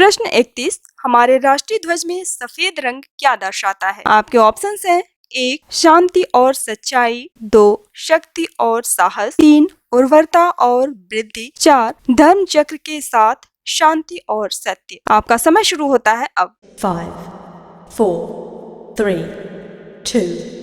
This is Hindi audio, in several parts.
प्रश्न 31। हमारे राष्ट्रीय ध्वज में सफेद रंग क्या दर्शाता है? आपके ऑप्शंस हैं 1 शांति और सच्चाई, 2 शक्ति और साहस, 3 उर्वरता और वृद्धि, 4 धर्म चक्र के साथ शांति और सत्य। आपका समय शुरू होता है अब। 5, 4, 3, 2,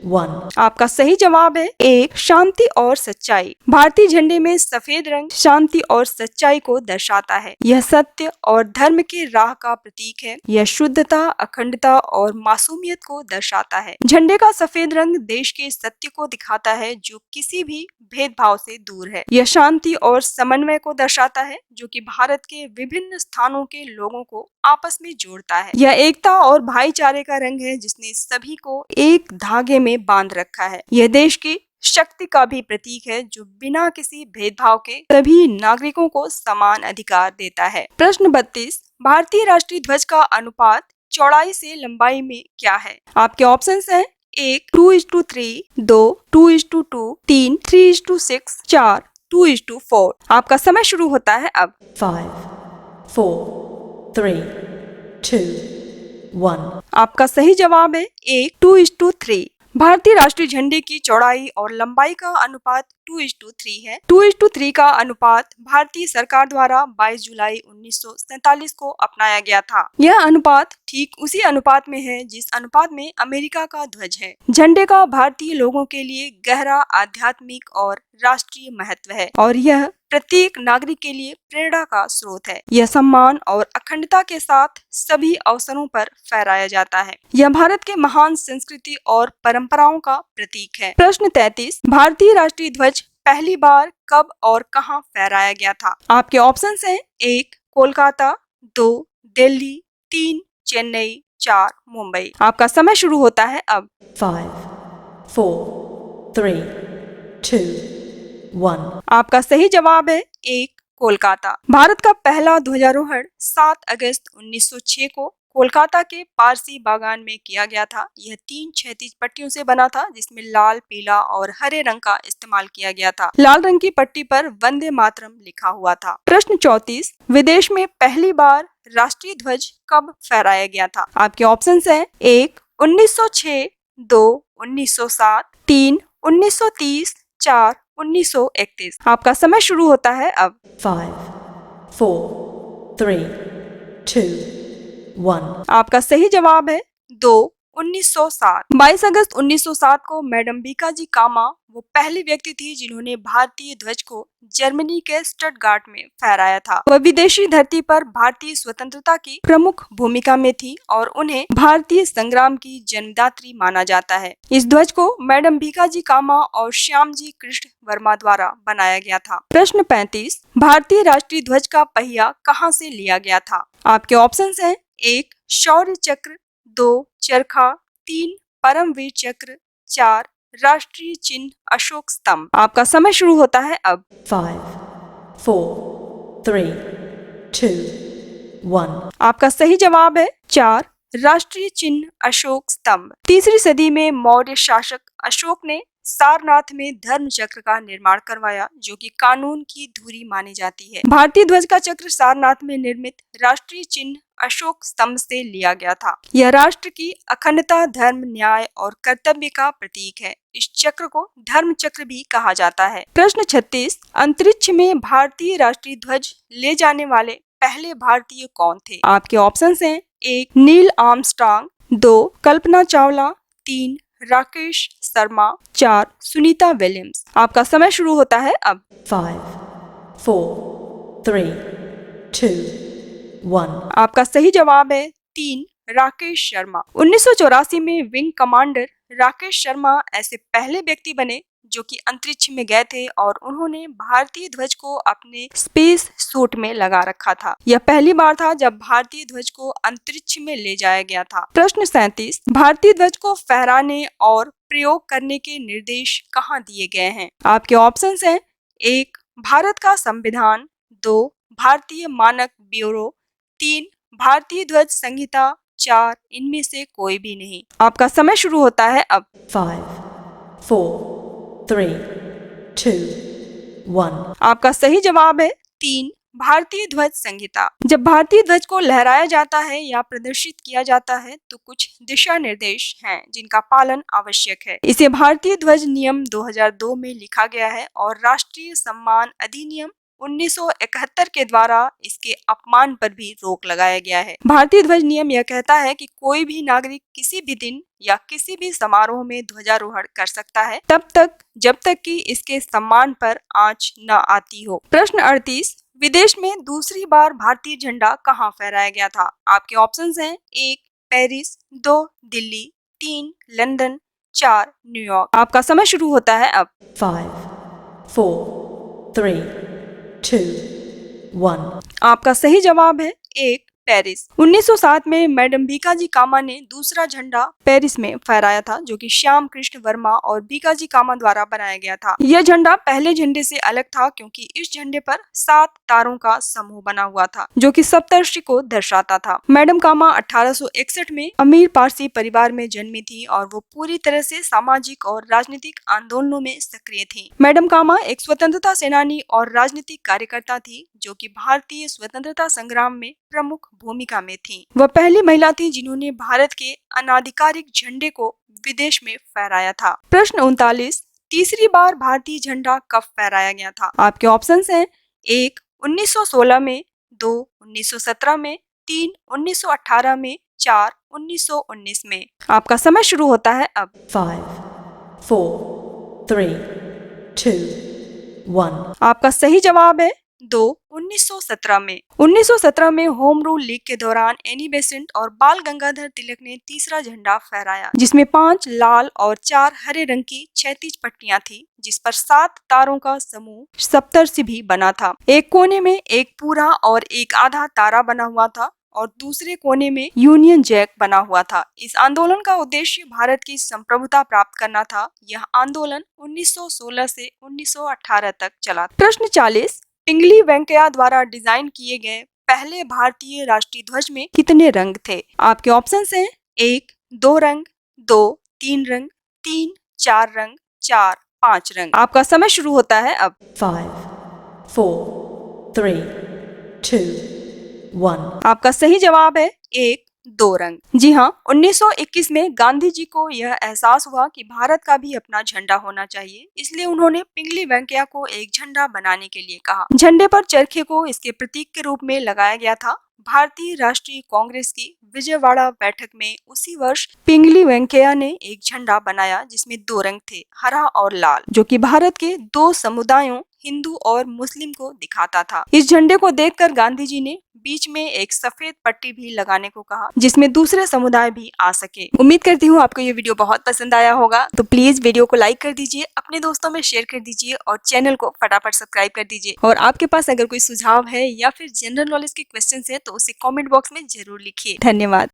1। आपका सही जवाब है 1 शांति और सच्चाई। भारतीय झंडे में सफेद रंग शांति और सच्चाई को दर्शाता है। यह सत्य और धर्म के राह का प्रतीक है। यह शुद्धता, अखंडता और मासूमियत को दर्शाता है। झंडे का सफेद रंग देश के सत्य को दिखाता है, जो किसी भी भेदभाव से दूर है। यह शांति और समन्वय को दर्शाता है, जो कि भारत के विभिन्न स्थानों के लोगों को आपस में जोड़ता है। यह एकता और भाईचारे का रंग है, जिसने सभी को एक धागे में बांध रखा है। यह देश की शक्ति का भी प्रतीक है, जो बिना किसी भेदभाव के सभी नागरिकों को समान अधिकार देता है। प्रश्न 32। भारतीय राष्ट्रीय ध्वज का अनुपात चौड़ाई से लंबाई में क्या है? आपके ऑप्शंस हैं 1 2:3, 2 2:2, 3 3:6, 4 2:4। आपका समय शुरू होता है अब। 5, 4, 3, 2, 1। आपका सही जवाब है 1 2:3। भारतीय राष्ट्रीय झंडे की चौड़ाई और लंबाई का अनुपात 2:3 है। 2:3 का अनुपात भारतीय सरकार द्वारा 22 जुलाई 1947 को अपनाया गया था। यह अनुपात ठीक उसी अनुपात में है जिस अनुपात में अमेरिका का ध्वज है। झंडे का भारतीय लोगों के लिए गहरा आध्यात्मिक और राष्ट्रीय महत्व है और यह प्रत्येक नागरिक के लिए प्रेरणा का स्रोत है। यह सम्मान और अखंडता के साथ सभी अवसरों पर फहराया जाता है। यह भारत के महान संस्कृति और परंपराओं का प्रतीक है। प्रश्न 33। भारतीय राष्ट्रीय ध्वज पहली बार कब और कहां फहराया गया था? आपके ऑप्शंस हैं 1 कोलकाता, 2 दिल्ली, 3 चेन्नई, 4 मुंबई। आपका समय शुरू होता है अब। 5, 4, 3, 2, 1। आपका सही जवाब है 1 कोलकाता। भारत का पहला ध्वजारोहण 7 अगस्त 1906 को कोलकाता के पारसी बागान में किया गया था। यह 3 क्षैतिज पट्टियों से बना था, जिसमें लाल, पीला और हरे रंग का इस्तेमाल किया गया था। लाल रंग की पट्टी पर वंदे मातरम लिखा हुआ था। प्रश्न 34। विदेश में पहली बार राष्ट्रीय ध्वज कब फहराया गया था? आपके ऑप्शंस हैं 1 1906, 2 1907, 3 1930, 4 1931। आपका समय शुरू होता है अब। 5, 4, 3, 2, 1। आपका सही जवाब है 2 1907। 22 अगस्त 1907 को मैडम बीकाजी कामा वो पहली व्यक्ति थी जिन्होंने भारतीय ध्वज को जर्मनी के स्टटगार्ट में फहराया था। वह विदेशी धरती पर भारतीय स्वतंत्रता की प्रमुख भूमिका में थी और उन्हें भारतीय संग्राम की जन्मदात्री माना जाता है। इस ध्वज को मैडम भीकाजी कामा और श्यामजी कृष्ण वर्मा द्वारा बनाया गया था। प्रश्न 35। भारतीय राष्ट्रीय ध्वज का पहिया कहाँ से लिया गया था? आपके ऑप्शंस हैं 1 शौर्य चक्र, 2 चरखा, 3 परमवीर चक्र, 4 राष्ट्रीय चिन्ह अशोक स्तंभ। आपका समय शुरू होता है अब। 5, 4, 3, 2, 1। आपका सही जवाब है 4 राष्ट्रीय चिन्ह अशोक स्तंभ। तीसरी सदी में मौर्य शासक अशोक ने सारनाथ में धर्म चक्र का निर्माण करवाया, जो कि कानून की धुरी मानी जाती है। भारतीय ध्वज का चक्र सारनाथ में निर्मित राष्ट्रीय चिन्ह अशोक स्तंभ से लिया गया था। यह राष्ट्र की अखंडता, धर्म, न्याय और कर्तव्य का प्रतीक है। इस चक्र को धर्म चक्र भी कहा जाता है। प्रश्न 36। अंतरिक्ष में भारतीय राष्ट्रीय ध्वज ले जाने वाले पहले भारतीय कौन थे? आपके ऑप्शंस हैं 1 Neil Armstrong, 2 Kalpana Chawla, 3 Rakesh Sharma, 4 Sunita Williams. आपका समय शुरू होता है अब। 5, 4, 3, 2, 1। आपका सही जवाब है 3 राकेश शर्मा। 1984 में विंग कमांडर राकेश शर्मा ऐसे पहले व्यक्ति बने जो कि अंतरिक्ष में गए थे और उन्होंने भारतीय ध्वज को अपने स्पेस सूट में लगा रखा था। यह पहली बार था जब भारतीय ध्वज को अंतरिक्ष में ले जाया गया था। प्रश्न 37। भारतीय ध्वज को फहराने और प्रयोग करने के निर्देश कहाँ दिए गए हैं? आपके ऑप्शंस हैं 1 भारत का संविधान, 2 भारतीय मानक ब्यूरो, 3 भारतीय ध्वज संहिता, 4 इनमें से कोई भी नहीं। आपका समय शुरू होता है अब। 5, 4, 3, 2, 1। आपका सही जवाब है 3 भारतीय ध्वज संहिता। जब भारतीय ध्वज को लहराया जाता है या प्रदर्शित किया जाता है तो कुछ दिशा निर्देश हैं जिनका पालन आवश्यक है। इसे भारतीय ध्वज नियम 2002 में लिखा गया है और राष्ट्रीय सम्मान अधिनियम 1971 के द्वारा इसके अपमान पर भी रोक लगाया गया है। भारतीय ध्वज नियम यह कहता है कि कोई भी नागरिक किसी भी दिन या किसी भी समारोह में ध्वजारोहण कर सकता है जब तक कि इसके सम्मान पर आंच न आती हो। प्रश्न 38, विदेश में दूसरी बार भारतीय झंडा कहाँ फहराया गया था? आपके ऑप्शंस हैं 1 पेरिस, 2 दिल्ली, 3 लंदन, 4 न्यूयॉर्क। आपका समय शुरू होता है अब। 5, 4, 3, 2, 1. आपका सही जवाब है 1 पेरिस। 1907 में मैडम भीकाजी कामा ने दूसरा झंडा पेरिस में फहराया था, जो कि श्याम कृष्ण वर्मा और भीकाजी कामा द्वारा बनाया गया था। यह झंडा पहले झंडे से अलग था क्योंकि इस झंडे पर 7 तारों का समूह बना हुआ था, जो कि सप्तर्षि को दर्शाता था। मैडम कामा 1861 में अमीर पारसी परिवार में जन्मी थी और वो पूरी तरह से सामाजिक और राजनीतिक आंदोलनों में सक्रिय थी। मैडम कामा एक स्वतंत्रता सेनानी और राजनीतिक कार्यकर्ता थी, जो कि भारतीय स्वतंत्रता संग्राम में प्रमुख भूमिका में थी। वह पहली महिला थी जिन्होंने भारत के अनाधिकारिक झंडे को विदेश में फहराया था। प्रश्न 39, तीसरी बार भारतीय झंडा कब फहराया गया था? आपके ऑप्शंस हैं 1 1916 में, 2 1917 में, 3 1918 में, 4 1919 में। आपका समय शुरू होता है अब। 5, 4, 3, 2, 1. आपका सही जवाब है 2 1917 में। 1917 में होम रूल लीग के दौरान एनी बेसेंट और बाल गंगाधर तिलक ने तीसरा झंडा फहराया, जिसमें 5 लाल और 4 हरे रंग की क्षैतिज पट्टियां थी, जिस पर 7 तारों का समूह सप्तर्षि भी बना था। एक कोने में एक पूरा और एक आधा तारा बना हुआ था और दूसरे कोने में यूनियन जैक बना हुआ था। इस आंदोलन का उद्देश्य भारत की संप्रभुता प्राप्त करना था। यह आंदोलन 1916 से 1918 तक चला। प्रश्न 40, पिंगली वेंकैया द्वारा डिजाइन किए गए पहले भारतीय राष्ट्रीय ध्वज में कितने रंग थे? आपके ऑप्शंस हैं 1 2 रंग, 2 3 रंग, 3 4 रंग, 4 5 रंग। आपका समय शुरू होता है अब। 5, 4, 3, 2, 1. आपका सही जवाब है 1 2 रंग। जी हाँ, 1921 में गांधी जी को यह एहसास हुआ कि भारत का भी अपना झंडा होना चाहिए, इसलिए उन्होंने पिंगली वेंकैया को एक झंडा बनाने के लिए कहा। झंडे पर चरखे को इसके प्रतीक के रूप में लगाया गया था। भारतीय राष्ट्रीय कांग्रेस की विजयवाड़ा बैठक में उसी वर्ष पिंगली वेंकैया ने एक झंडा बनाया जिसमें 2 रंग थे, हरा और लाल, जो कि भारत के 2 समुदायों हिंदू और मुस्लिम को दिखाता था। इस झंडे को देखकर गांधी जी ने बीच में एक सफेद पट्टी भी लगाने को कहा, जिसमें दूसरे समुदाय भी आ सके। उम्मीद करती हूँ आपको ये वीडियो बहुत पसंद आया होगा, तो प्लीज वीडियो को लाइक कर दीजिए, अपने दोस्तों में शेयर कर दीजिए और चैनल को फटाफट सब्सक्राइब कर दीजिए। और आपके पास अगर कोई सुझाव है या फिर जनरल नॉलेज के क्वेश्चन है तो उसे कॉमेंट बॉक्स में जरूर लिखिए। धन्यवाद।